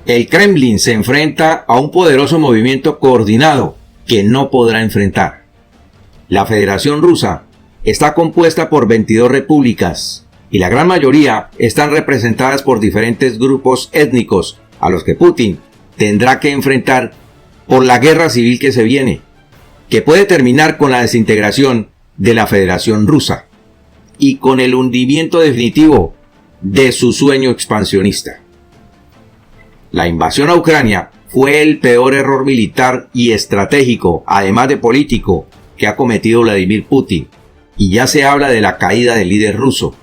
El Kremlin se enfrenta a un poderoso movimiento coordinado que no podrá enfrentar. La Federación Rusa está compuesta por 22 repúblicas y la gran mayoría están representadas por diferentes grupos étnicos a los que Putin tendrá que enfrentar por la guerra civil que se viene, que puede terminar con la desintegración de la Federación Rusa y con el hundimiento definitivo de su sueño expansionista. La invasión a Ucrania fue el peor error militar y estratégico, además de político, que ha cometido Vladimir Putin, y ya se habla de la caída del líder ruso.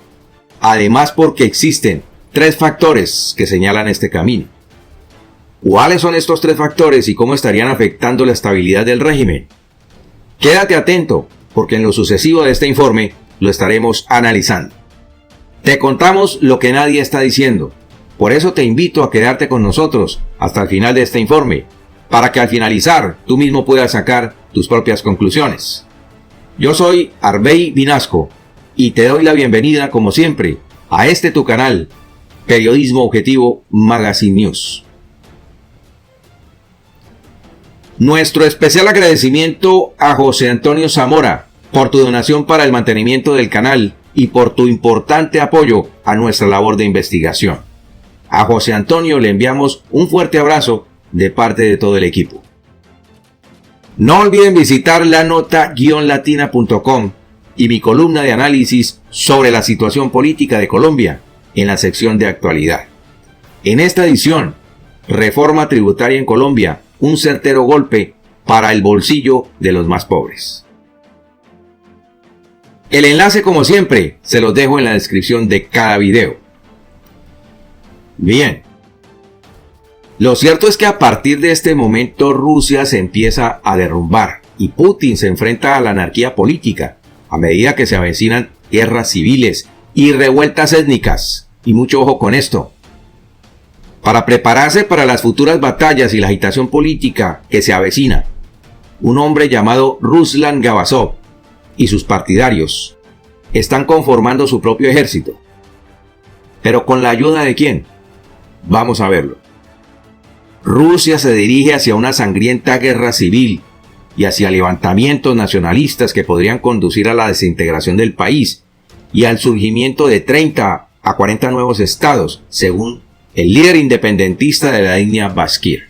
Además, porque existen 3 factores que señalan este camino. ¿Cuáles son estos 3 factores y cómo estarían afectando la estabilidad del régimen? Quédate atento, porque en lo sucesivo de este informe lo estaremos analizando. Te contamos lo que nadie está diciendo. Por eso te invito a quedarte con nosotros hasta el final de este informe, para que al finalizar tú mismo puedas sacar tus propias conclusiones. Yo soy Arbey Vinasco y te doy la bienvenida, como siempre, a este tu canal, Periodismo Objetivo Magazine News. Nuestro especial agradecimiento a José Antonio Zamora por tu donación para el mantenimiento del canal y por tu importante apoyo a nuestra labor de investigación. A José Antonio le enviamos un fuerte abrazo de parte de todo el equipo. No olviden visitar lanota-latina.com y mi columna de análisis sobre la situación política de Colombia en la sección de actualidad. En esta edición, reforma tributaria en Colombia, un certero golpe para el bolsillo de los más pobres. El enlace, como siempre, se los dejo en la descripción de cada video. Bien, lo cierto es que a partir de este momento Rusia se empieza a derrumbar y Putin se enfrenta a la anarquía política a medida que se avecinan guerras civiles y revueltas étnicas. Y mucho ojo con esto. Para prepararse para las futuras batallas y la agitación política que se avecina, un hombre llamado Ruslan Gabasov y sus partidarios están conformando su propio ejército. ¿Pero con la ayuda de quién? Vamos a verlo. Rusia se dirige hacia una sangrienta guerra civil y hacia levantamientos nacionalistas que podrían conducir a la desintegración del país y al surgimiento de 30 a 40 nuevos estados, según el líder independentista de la etnia Bashkir.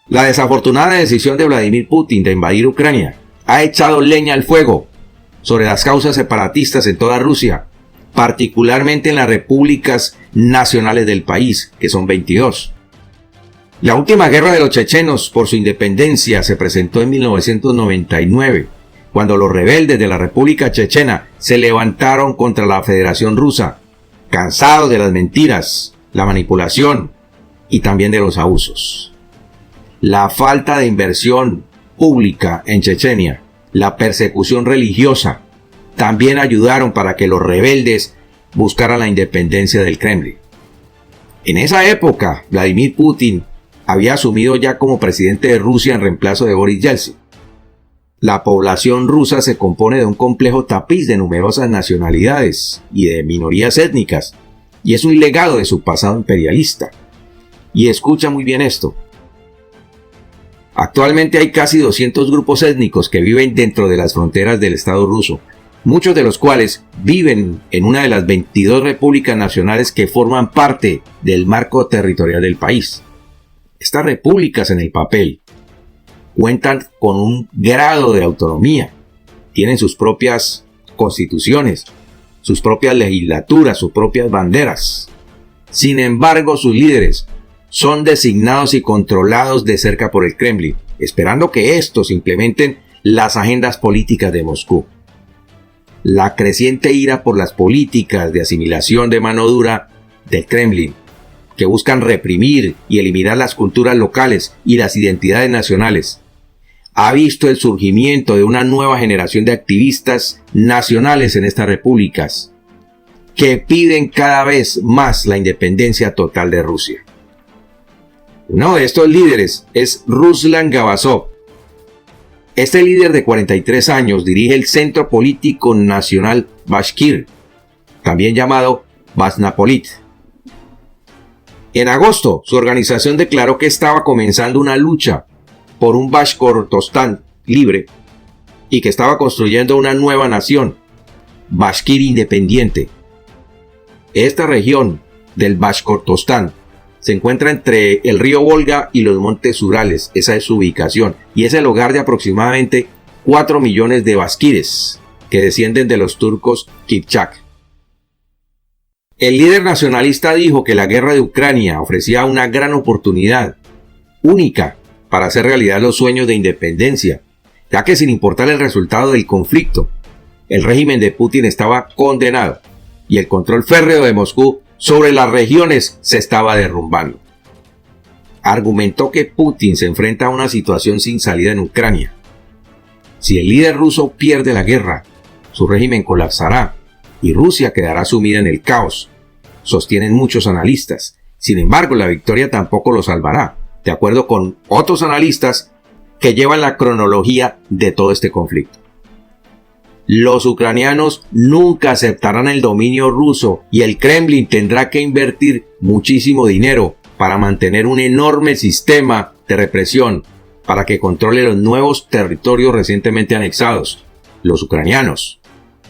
La desafortunada decisión de Vladimir Putin de invadir Ucrania ha echado leña al fuego sobre las causas separatistas en toda Rusia, particularmente en las repúblicas nacionales del país, que son 22. La última guerra de los chechenos por su independencia se presentó en 1999, cuando los rebeldes de la República Chechena se levantaron contra la Federación Rusa, cansados de las mentiras, la manipulación y también de los abusos. La falta de inversión pública en Chechenia, la persecución religiosa, también ayudaron para que los rebeldes buscaran la independencia del Kremlin. En esa época, Vladimir Putin había asumido ya como presidente de Rusia en reemplazo de Boris Yeltsin. La población rusa se compone de un complejo tapiz de numerosas nacionalidades y de minorías étnicas, y es un legado de su pasado imperialista. Y escucha muy bien esto. Actualmente hay casi 200 grupos étnicos que viven dentro de las fronteras del Estado ruso, muchos de los cuales viven en una de las 22 repúblicas nacionales que forman parte del marco territorial del país. Estas repúblicas en el papel cuentan con un grado de autonomía, tienen sus propias constituciones, sus propias legislaturas, sus propias banderas. Sin embargo, sus líderes son designados y controlados de cerca por el Kremlin, esperando que estos implementen las agendas políticas de Moscú. La creciente ira por las políticas de asimilación de mano dura del Kremlin, que buscan reprimir y eliminar las culturas locales y las identidades nacionales, ha visto el surgimiento de una nueva generación de activistas nacionales en estas repúblicas, que piden cada vez más la independencia total de Rusia. Uno de estos líderes es Ruslan Gabasov. Este líder de 43 años dirige el Centro Político Nacional Bashkir, también llamado Basnapolit. En agosto, su organización declaró que estaba comenzando una lucha por un Bashkortostán libre y que estaba construyendo una nueva nación, Bashkir independiente. Esta región del Bashkortostán se encuentra entre el río Volga y los montes Urales, esa es su ubicación, y es el hogar de aproximadamente 4 millones de bashkires que descienden de los turcos Kipchak. El líder nacionalista dijo que la guerra de Ucrania ofrecía una gran oportunidad, única, para hacer realidad los sueños de independencia, ya que sin importar el resultado del conflicto, el régimen de Putin estaba condenado y el control férreo de Moscú sobre las regiones se estaba derrumbando. Argumentó que Putin se enfrenta a una situación sin salida en Ucrania. Si el líder ruso pierde la guerra, su régimen colapsará y Rusia quedará sumida en el caos, sostienen muchos analistas. Sin embargo, la victoria tampoco lo salvará, de acuerdo con otros analistas que llevan la cronología de todo este conflicto. Los ucranianos nunca aceptarán el dominio ruso y el Kremlin tendrá que invertir muchísimo dinero para mantener un enorme sistema de represión para que controle los nuevos territorios recientemente anexados, los ucranianos,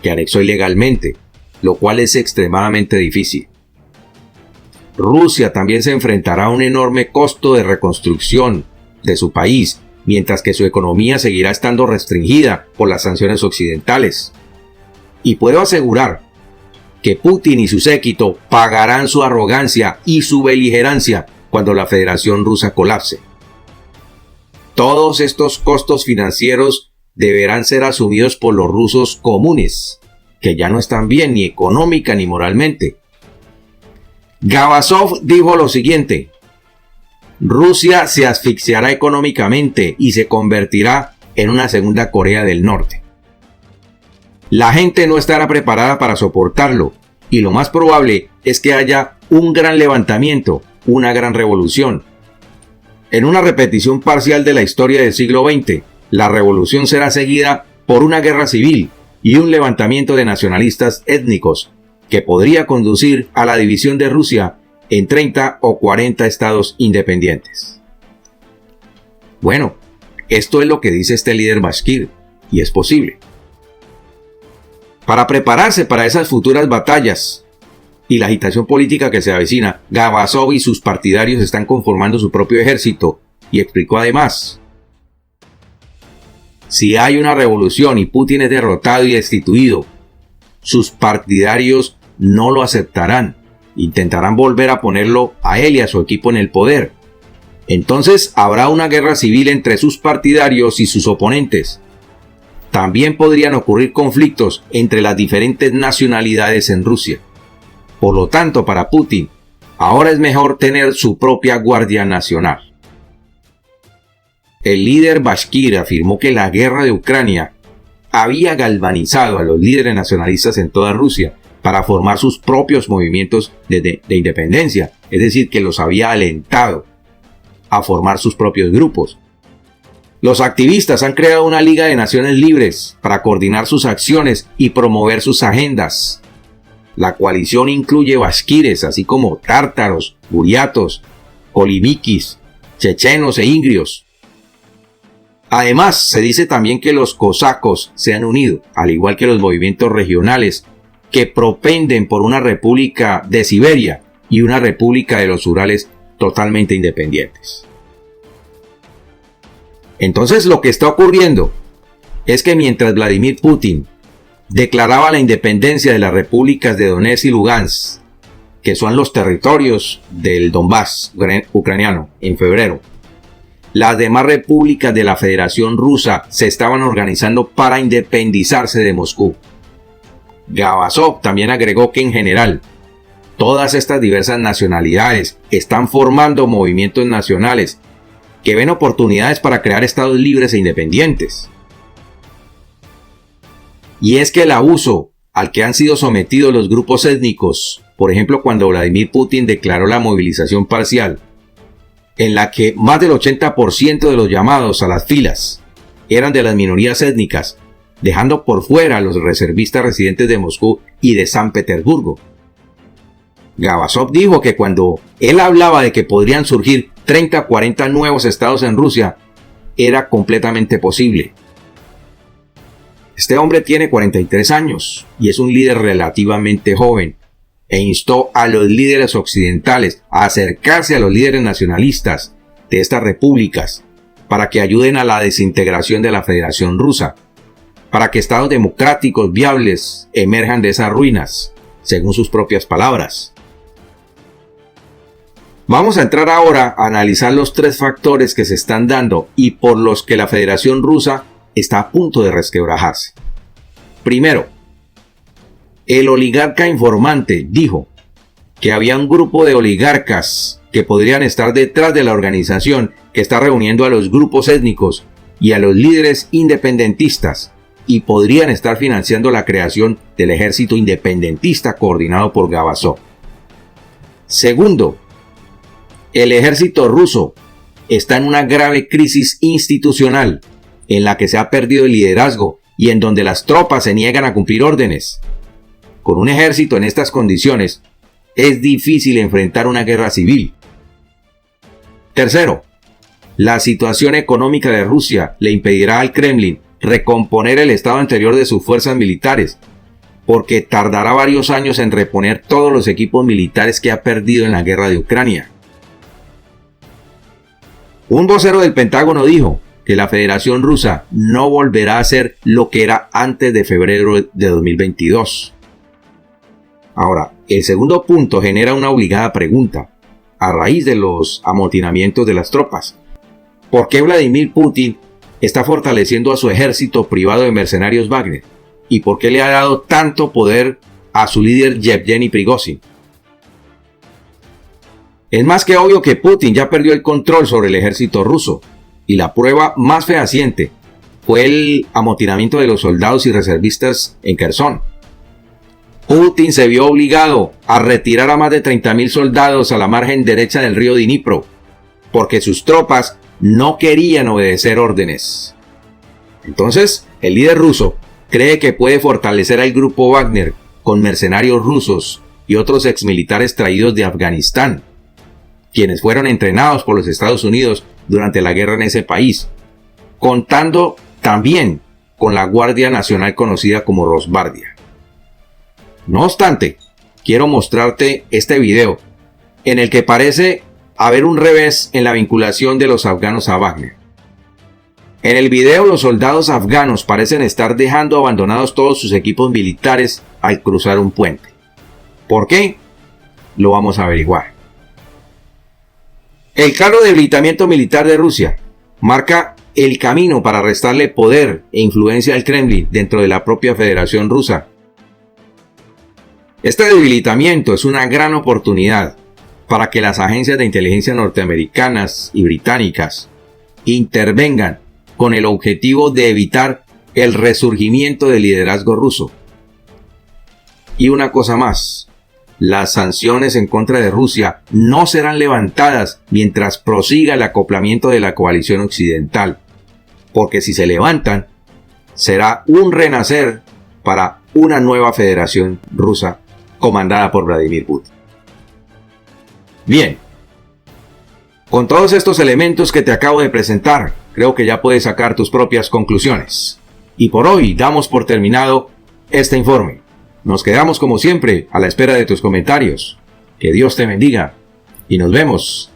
que anexó ilegalmente, lo cual es extremadamente difícil. Rusia también se enfrentará a un enorme costo de reconstrucción de su país, mientras que su economía seguirá estando restringida por las sanciones occidentales. Y puedo asegurar que Putin y su séquito pagarán su arrogancia y su beligerancia cuando la Federación Rusa colapse. Todos estos costos financieros deberán ser asumidos por los rusos comunes, que ya no están bien ni económica ni moralmente. Gabasov dijo lo siguiente: Rusia se asfixiará económicamente y se convertirá en una segunda Corea del Norte. La gente no estará preparada para soportarlo y lo más probable es que haya un gran levantamiento, una gran revolución. En una repetición parcial de la historia del siglo XX, la revolución será seguida por una guerra civil y un levantamiento de nacionalistas étnicos que podría conducir a la división de Rusia en 30 o 40 estados independientes. Bueno, esto es lo que dice este líder bashkir, y es posible. Para prepararse para esas futuras batallas y la agitación política que se avecina, Gabasov y sus partidarios están conformando su propio ejército, y explicó además: si hay una revolución y Putin es derrotado y destituido, sus partidarios no lo aceptarán. Intentarán volver a ponerlo a él y a su equipo en el poder. Entonces habrá una guerra civil entre sus partidarios y sus oponentes. También podrían ocurrir conflictos entre las diferentes nacionalidades en Rusia. Por lo tanto, para Putin, ahora es mejor tener su propia Guardia Nacional. El líder bashkir afirmó que la guerra de Ucrania había galvanizado a los líderes nacionalistas en toda Rusia para formar sus propios movimientos de independencia, es decir, que los había alentado a formar sus propios grupos. Los activistas han creado una Liga de Naciones Libres para coordinar sus acciones y promover sus agendas. La coalición incluye bashkires, así como tártaros, buriatos, kolimikis, chechenos e ingrios. Además, se dice también que los cosacos se han unido, al igual que los movimientos regionales que propenden por una república de Siberia y una república de los Urales totalmente independientes. Entonces, lo que está ocurriendo es que mientras Vladimir Putin declaraba la independencia de las repúblicas de Donetsk y Lugansk, que son los territorios del Donbass ucraniano, en febrero, las demás repúblicas de la Federación Rusa se estaban organizando para independizarse de Moscú. Gabasov también agregó que en general, todas estas diversas nacionalidades están formando movimientos nacionales que ven oportunidades para crear estados libres e independientes. Y es que el abuso al que han sido sometidos los grupos étnicos, por ejemplo cuando Vladimir Putin declaró la movilización parcial, en la que más del 80% de los llamados a las filas eran de las minorías étnicas, dejando por fuera a los reservistas residentes de Moscú y de San Petersburgo. Gabasov dijo que cuando él hablaba de que podrían surgir 30 o 40 nuevos estados en Rusia, era completamente posible. Este hombre tiene 43 años y es un líder relativamente joven, e instó a los líderes occidentales a acercarse a los líderes nacionalistas de estas repúblicas para que ayuden a la desintegración de la Federación Rusa, para que estados democráticos viables emerjan de esas ruinas, según sus propias palabras. Vamos a entrar ahora a analizar los tres factores que se están dando y por los que la Federación Rusa está a punto de resquebrajarse. Primero, el oligarca informante dijo que había un grupo de oligarcas que podrían estar detrás de la organización que está reuniendo a los grupos étnicos y a los líderes independentistas y podrían estar financiando la creación del ejército independentista coordinado por Gabasov. Segundo, el ejército ruso está en una grave crisis institucional en la que se ha perdido el liderazgo y en donde las tropas se niegan a cumplir órdenes. Con un ejército en estas condiciones, es difícil enfrentar una guerra civil. Tercero, la situación económica de Rusia le impedirá al Kremlin recomponer el estado anterior de sus fuerzas militares, porque tardará varios años en reponer todos los equipos militares que ha perdido en la guerra de Ucrania. Un vocero del Pentágono dijo que la Federación Rusa no volverá a ser lo que era antes de febrero de 2022. Ahora, el segundo punto genera una obligada pregunta, a raíz de los amotinamientos de las tropas. ¿Por qué Vladimir Putin está fortaleciendo a su ejército privado de mercenarios Wagner? ¿Y por qué le ha dado tanto poder a su líder Yevgeny Prigozhin? Es más que obvio que Putin ya perdió el control sobre el ejército ruso, y la prueba más fehaciente fue el amotinamiento de los soldados y reservistas en Kherson. Putin se vio obligado a retirar a más de 30.000 soldados a la margen derecha del río Dnipro, porque sus tropas no querían obedecer órdenes. Entonces, el líder ruso cree que puede fortalecer al grupo Wagner con mercenarios rusos y otros exmilitares traídos de Afganistán, quienes fueron entrenados por los Estados Unidos durante la guerra en ese país, contando también con la Guardia Nacional conocida como Rosgvardia. No obstante, quiero mostrarte este video en el que parece haber un revés en la vinculación de los afganos a Wagner. En el video, los soldados afganos parecen estar dejando abandonados todos sus equipos militares al cruzar un puente. ¿Por qué? Lo vamos a averiguar. El claro debilitamiento militar de Rusia marca el camino para restarle poder e influencia al Kremlin dentro de la propia Federación Rusa. Este debilitamiento es una gran oportunidad para que las agencias de inteligencia norteamericanas y británicas intervengan con el objetivo de evitar el resurgimiento del liderazgo ruso. Y una cosa más. Las sanciones en contra de Rusia no serán levantadas mientras prosiga el acoplamiento de la coalición occidental, porque si se levantan, será un renacer para una nueva Federación Rusa comandada por Vladimir Putin. Bien, con todos estos elementos que te acabo de presentar, creo que ya puedes sacar tus propias conclusiones. Y por hoy damos por terminado este informe. Nos quedamos como siempre a la espera de tus comentarios. Que Dios te bendiga y nos vemos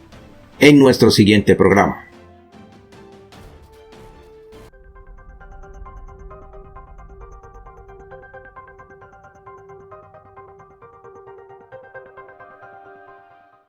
en nuestro siguiente programa.